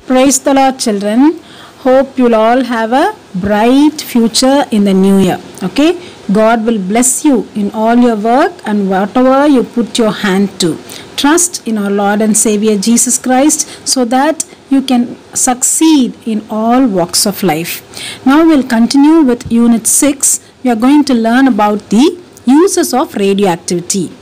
Praise the Lord, children. Hope you'll all have a bright future in the new year. Okay, God will bless you in all your work and whatever you put your hand to. Trust in our Lord and Savior Jesus Christ so that you can succeed in all walks of life. Now we'll continue with Unit 6. We are going to learn about the uses of radioactivity.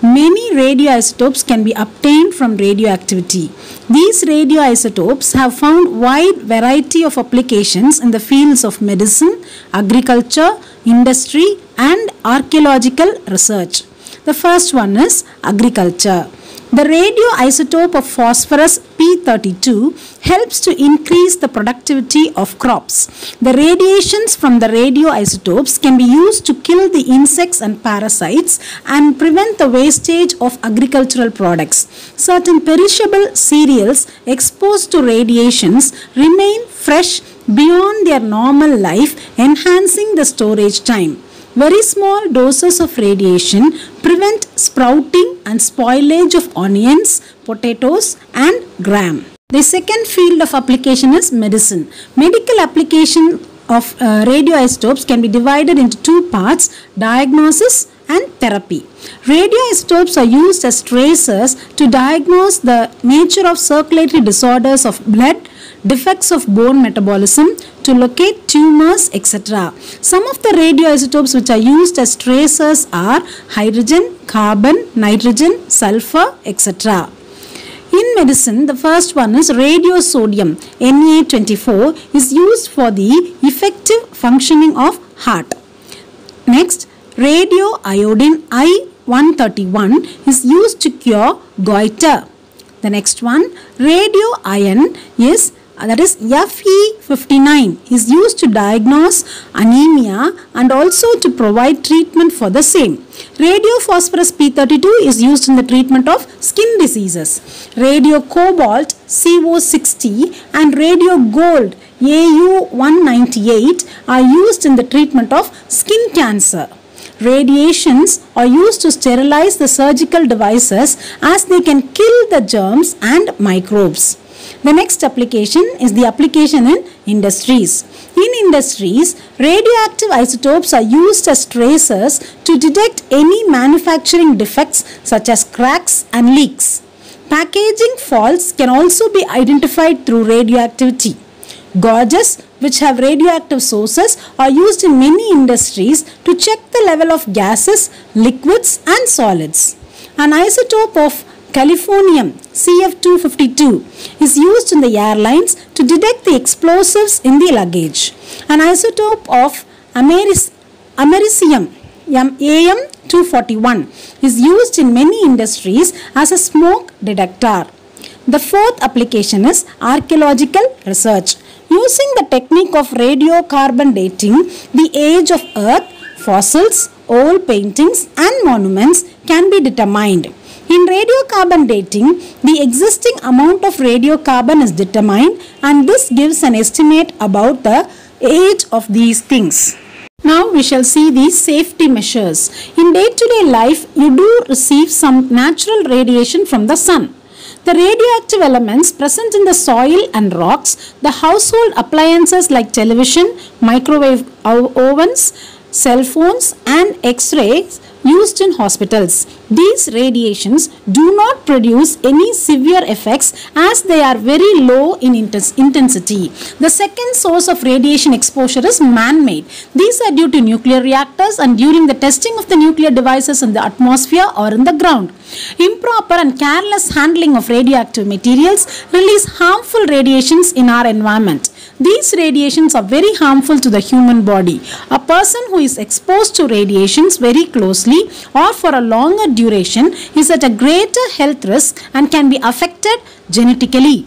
Many radioisotopes can be obtained from radioactivity. These radioisotopes have found wide variety of applications in the fields of medicine, agriculture, industry and archaeological research. The first one is agriculture. The radioisotope of phosphorus P32 helps to increase the productivity of crops. The radiations from the radioisotopes can be used to kill the insects and parasites and prevent the wastage of agricultural products. Certain perishable cereals exposed to radiations remain fresh beyond their normal life, enhancing the storage time. Very small doses of radiation prevent sprouting and spoilage of onions, potatoes and gram. The second field of application is medicine. Medical application of radioisotopes can be divided into two parts: diagnosis and therapy. Radioisotopes are used as tracers to diagnose the nature of circulatory disorders of blood, defects of bone metabolism, to locate tumors, etc. Some of the radioisotopes which are used as tracers are hydrogen, carbon, nitrogen, sulfur, etc. In medicine, the first one is radiosodium Na24 is used for the effective functioning of heart. Next, radioiodine I-131 is used to cure goiter. The next one, radioiron is Fe59 is used to diagnose anemia and also to provide treatment for the same. Radiophosphorus P32 is used in the treatment of skin diseases. Radiocobalt CO60 and radiogold Au198 are used in the treatment of skin cancer. Radiations are used to sterilize the surgical devices as they can kill the germs and microbes. The next application is the application in industries. In industries, radioactive isotopes are used as tracers to detect any manufacturing defects such as cracks and leaks. Packaging faults can also be identified through radioactivity. Gauges which have radioactive sources are used in many industries to check the level of gases, liquids and solids. An isotope of californium CF252 is used in the airlines to detect the explosives in the luggage. An isotope of americium AM241 is used in many industries as a smoke detector. The fourth application is archaeological research. Using the technique of radiocarbon dating, the age of Earth, fossils, old paintings and monuments can be determined. In radiocarbon dating, the existing amount of radiocarbon is determined and this gives an estimate about the age of these things. Now we shall see these safety measures. In day-to-day life, you do receive some natural radiation from the sun. The radioactive elements present in the soil and rocks, the household appliances like television, microwave ovens, cell phones and X-rays used in hospitals. These radiations do not produce any severe effects as they are very low in intensity. The second source of radiation exposure is man-made. These are due to nuclear reactors and during the testing of the nuclear devices in the atmosphere or in the ground. Improper and careless handling of radioactive materials release harmful radiations in our environment. These radiations are very harmful to the human body. A person who is exposed to radiations very closely or for a longer duration is at a greater health risk and can be affected genetically.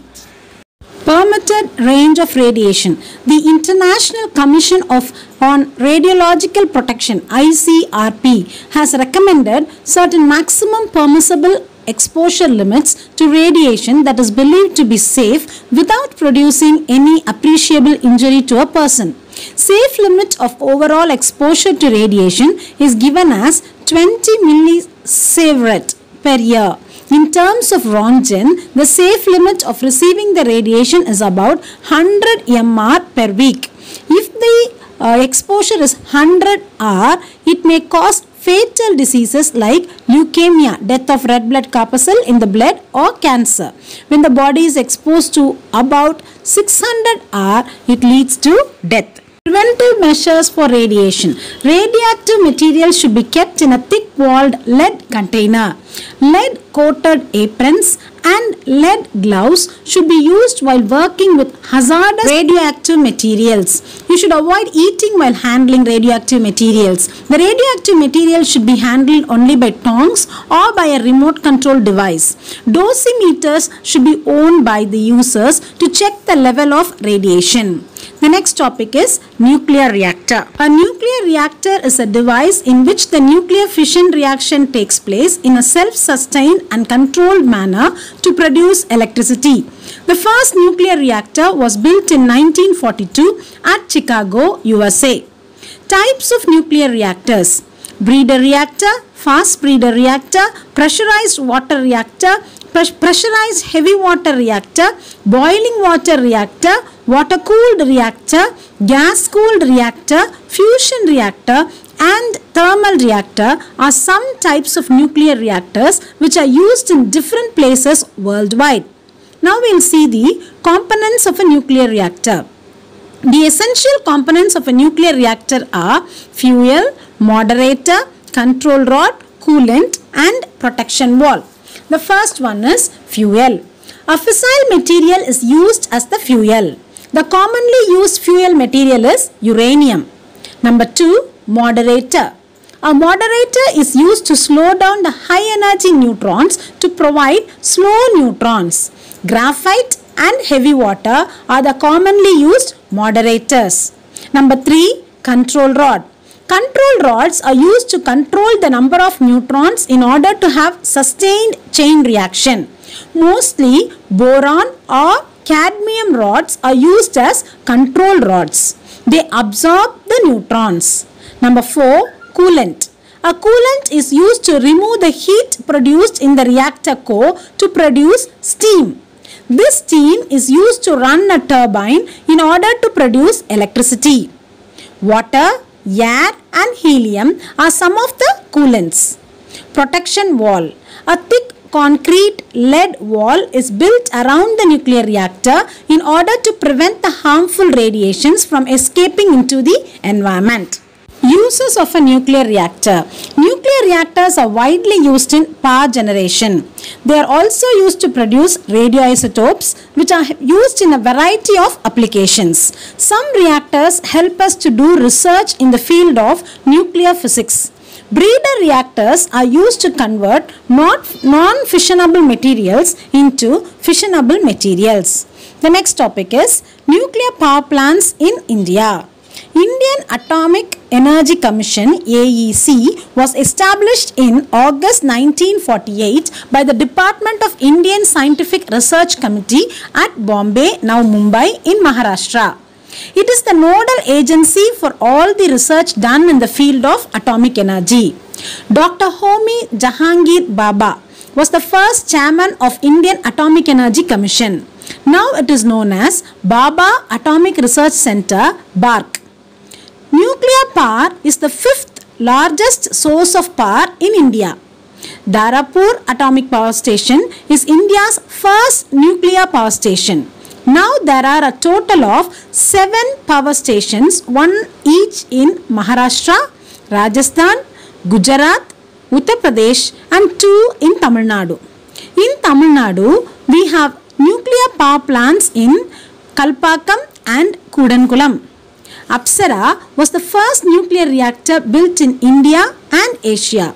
Permitted range of radiation. The International Commission on Radiological Protection (ICRP) has recommended certain maximum permissible exposure limits to radiation that is believed to be safe without producing any appreciable injury to a person. Safe limit of overall exposure to radiation is given as 20 millisievert per year. In terms of Roentgen, the safe limit of receiving the radiation is about 100 mR per week. If the exposure is 100 R, it may cause fatal diseases like leukemia, death of red blood corpuscle in the blood, or cancer. When the body is exposed to about 600 R, it leads to death. Preventive measures for radiation. Radioactive material should be kept in a thick-walled lead container. Lead-coated aprons and lead gloves should be used while working with hazardous radioactive materials. You should avoid eating while handling radioactive materials. The radioactive material should be handled only by tongs or by a remote control device. Dosimeters should be owned by the users to check the level of radiation. The next topic is nuclear reactor. A nuclear reactor is a device in which the nuclear fission reaction takes place in a self-sustained and controlled manner to produce electricity. The first nuclear reactor was built in 1942 at Chicago, USA. Types of nuclear reactors: breeder reactor, fast breeder reactor, pressurized water reactor, pressurized heavy water reactor, boiling water reactor, water cooled reactor, gas cooled reactor, fusion reactor and thermal reactor are some types of nuclear reactors which are used in different places worldwide. Now we will see the components of a nuclear reactor. The essential components of a nuclear reactor are fuel, moderator, control rod, coolant and protection wall. The first one is fuel. A fissile material is used as the fuel. The commonly used fuel material is uranium. Number 2, moderator. A moderator is used to slow down the high energy neutrons to provide slow neutrons. Graphite and heavy water are the commonly used moderators. Number 3, control rod. Control rods are used to control the number of neutrons in order to have sustained chain reaction. Mostly boron or cadmium rods are used as control rods. They absorb the neutrons. Number 4, coolant. A coolant is used to remove the heat produced in the reactor core to produce steam. This steam is used to run a turbine in order to produce electricity. Water, air and helium are some of the coolants. Protection wall. A thick concrete lead wall is built around the nuclear reactor in order to prevent the harmful radiations from escaping into the environment. Uses of a nuclear reactor. Nuclear reactors are widely used in power generation. They are also used to produce radioisotopes which are used in a variety of applications. Some reactors help us to do research in the field of nuclear physics. Breeder reactors are used to convert non-fissionable materials into fissionable materials. The next topic is nuclear power plants in India. Indian Atomic Energy Commission (AEC) was established in August 1948 by the Department of Indian Scientific Research Committee at Bombay, now Mumbai in Maharashtra. It is the nodal agency for all the research done in the field of atomic energy. Dr. Homi Jahangir Baba was the first chairman of Indian Atomic Energy Commission. Now it is known as Baba Atomic Research Center, BARC. Nuclear power is the 5th largest source of power in India. Darapur Atomic Power Station is India's first nuclear power station. Now there are a total of 7 power stations, one each in Maharashtra, Rajasthan, Gujarat, Uttar Pradesh and 2 in Tamil Nadu. In Tamil Nadu, we have nuclear power plants in Kalpakkam and Kudankulam. Apsara was the first nuclear reactor built in India and Asia.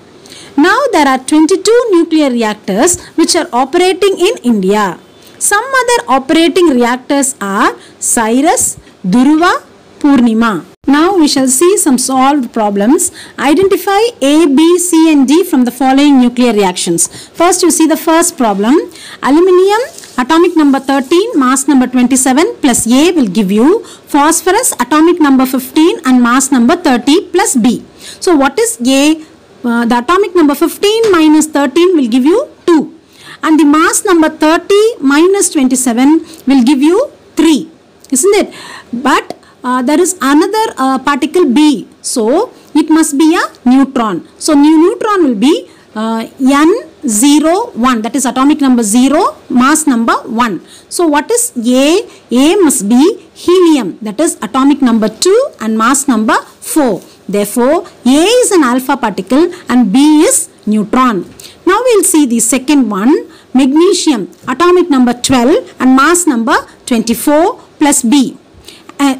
Now there are 22 nuclear reactors which are operating in India. Some other operating reactors are Cyrus, Dhruva, Purnima. Now we shall see some solved problems. Identify A, B, C and D from the following nuclear reactions. First you see the first problem. Aluminium atomic number 13, mass number 27 plus A will give you phosphorus atomic number 15 and mass number 30 plus B. So what is A? The atomic number 15 minus 13 will give you 2. and the mass number 30 minus 27 will give you 3, isn't it? But there is another particle B, so it must be a neutron. So neutron will be N01, that is atomic number 0, mass number 1. So what is A? A must be helium, that is atomic number 2 and mass number 4. Therefore A is an alpha particle and B is neutron. Now we will see the second one, magnesium, atomic number 12 and mass number 24 plus B,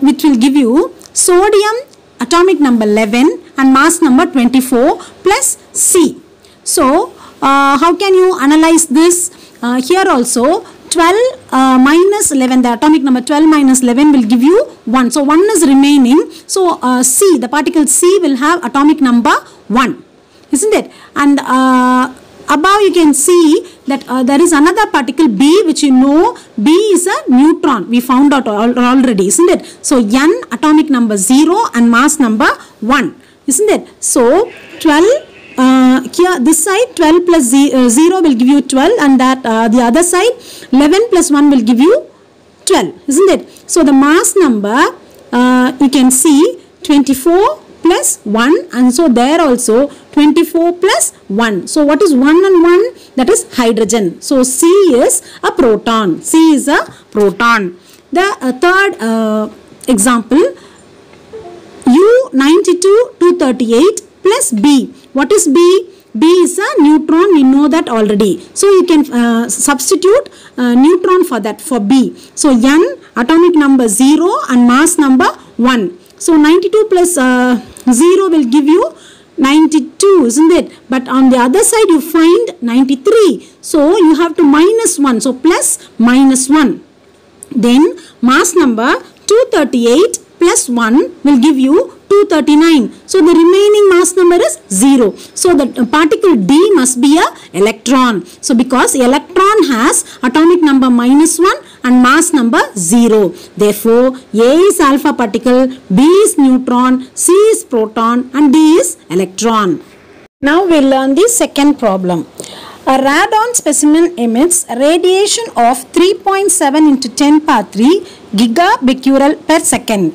which will give you sodium, atomic number 11 and mass number 24 plus C. So how can you analyze this? Here also 12 minus 11, the atomic number 12 minus 11 will give you 1. So 1 is remaining. So C, the particle C will have atomic number 1, isn't it? And above you can see that there is another particle B, which you know B is a neutron. We found out already, isn't it? So N, atomic number 0 and mass number 1, isn't it? So 12, here this side 12 plus 0 will give you 12, and that the other side 11 plus 1 will give you 12, isn't it? So the mass number you can see 24 plus 1, and so there also 24 plus 1. So what is 1 and 1? That is hydrogen. So C is a proton. C is a proton. The third example, U92-238 plus B. What is B? B is a neutron, we know that already. So you can substitute neutron for that, for B. So N, atomic number 0 and mass number 1. So 92 plus 0 will give you 92, isn't it? But on the other side you find 93. So you have to minus 1. So plus minus 1. Then mass number 238 plus 1 will give you 239. So the remaining mass number is 0. So the particle D must be a electron. So because electron has atomic number minus 1 and mass number 0. Therefore A is alpha particle, B is neutron, C is proton and D is electron. Now we will learn the second problem. A radon specimen emits a radiation of 3.7 into 10 power 3 gigabecquerel per second.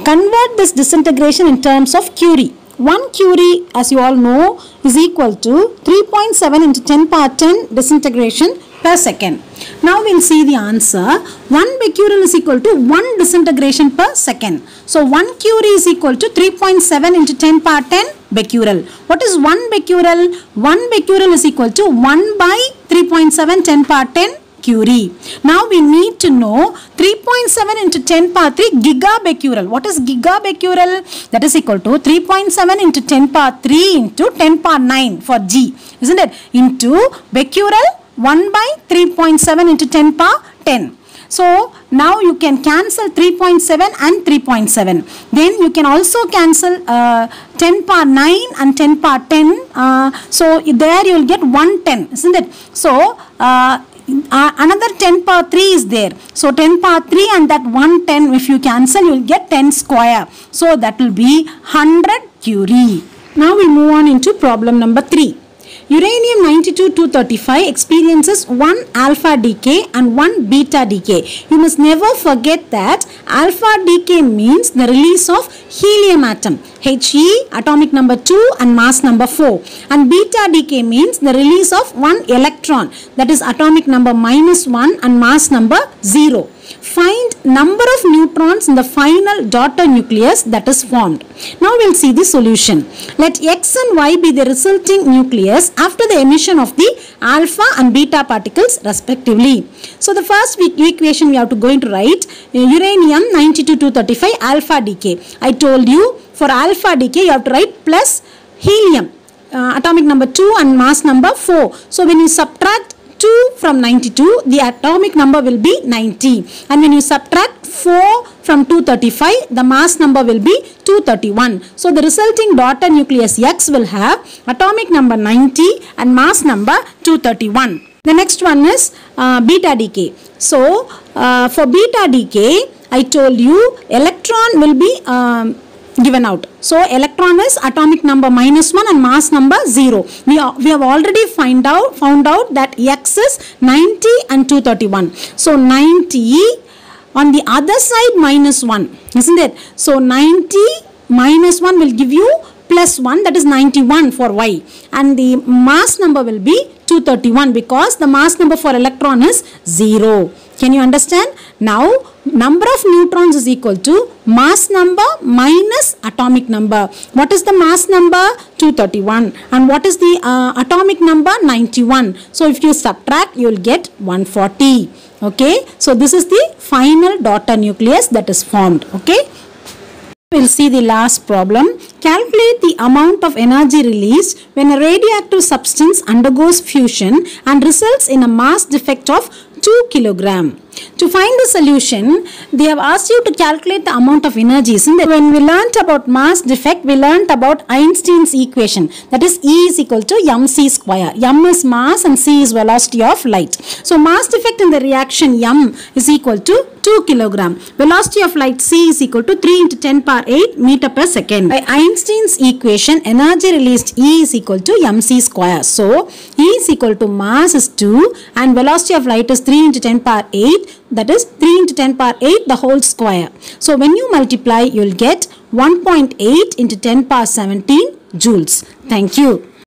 Convert this disintegration in terms of Curie. 1 Curie, as you all know, is equal to 3.7 into 10 power 10 disintegration per second. Now we will see the answer. 1 becquerel is equal to 1 disintegration per second. So 1 Curie is equal to 3.7 into 10 power 10 becquerel. What is 1 becquerel? 1 becquerel is equal to 1 by 3.7 10 power 10 Curie. Now we need to know 3.7 into 10 power 3 gigabecquerel. What is gigabecquerel? That is equal to 3.7 into 10 power 3 into 10 power 9 for G, isn't it? Into becquerel 1 by 3.7 into 10 power 10. So now you can cancel 3.7 and 3.7. Then you can also cancel 10 power 9 and 10 power 10. So there you will get 110, isn't it? So another 10 power 3 is there. So 10 power 3 and that 110, if you cancel, you will get 10 square. So that will be 100 Curie. Now we move on into problem number 3. Uranium-92-235 experiences 1 alpha decay and 1 beta decay. You must never forget that alpha decay means the release of helium atom, He, atomic number 2 and mass number 4. And beta decay means the release of 1 electron, that is atomic number -1 and mass number 0. Find number of neutrons in the final daughter nucleus that is formed. Now we will see the solution. Let X and Y be the resulting nucleus after the emission of the alpha and beta particles respectively. So the first equation we have to going to write uranium-92-235 alpha decay. I told you for alpha decay you have to write plus helium, atomic number 2 and mass number 4. So when you subtract 2 from 92, the atomic number will be 90. And when you subtract 4 from 235, the mass number will be 231. So the resulting daughter nucleus X will have atomic number 90 and mass number 231. The next one is beta decay. So for beta decay, I told you electron will be given out. So electron is atomic number -1 and mass number 0. We have already found out that X is 90 and 231. So 90 on the other side -1, isn't it? So 90 -1 will give you +1, that is 91 for Y, and the mass number will be 231 because the mass number for electron is 0. Can you understand? Now number of neutrons is equal to mass number minus atomic number. What is the mass number? 231. And what is the atomic number? 91. So if you subtract, you will get 140. Okay. So this is the final daughter nucleus that is formed. Okay. We'll see the last problem. Calculate the amount of energy released when a radioactive substance undergoes fusion and results in a mass defect of 2 kg. To find the solution, they have asked you to calculate the amount of energy. When we learnt about mass defect, we learnt about Einstein's equation. That is E is equal to mc square. M is mass and c is velocity of light. So mass defect in the reaction M is equal to 2 kg. Velocity of light c is equal to 3 into 10 power 8 meter per second. By Einstein's equation, energy released E is equal to mc square. So E is equal to mass is 2 and velocity of light is 3 into 10 power 8. That is 3 into 10 power 8 the whole square. So when you multiply, you will get 1.8 into 10 power 17 joules. Thank you.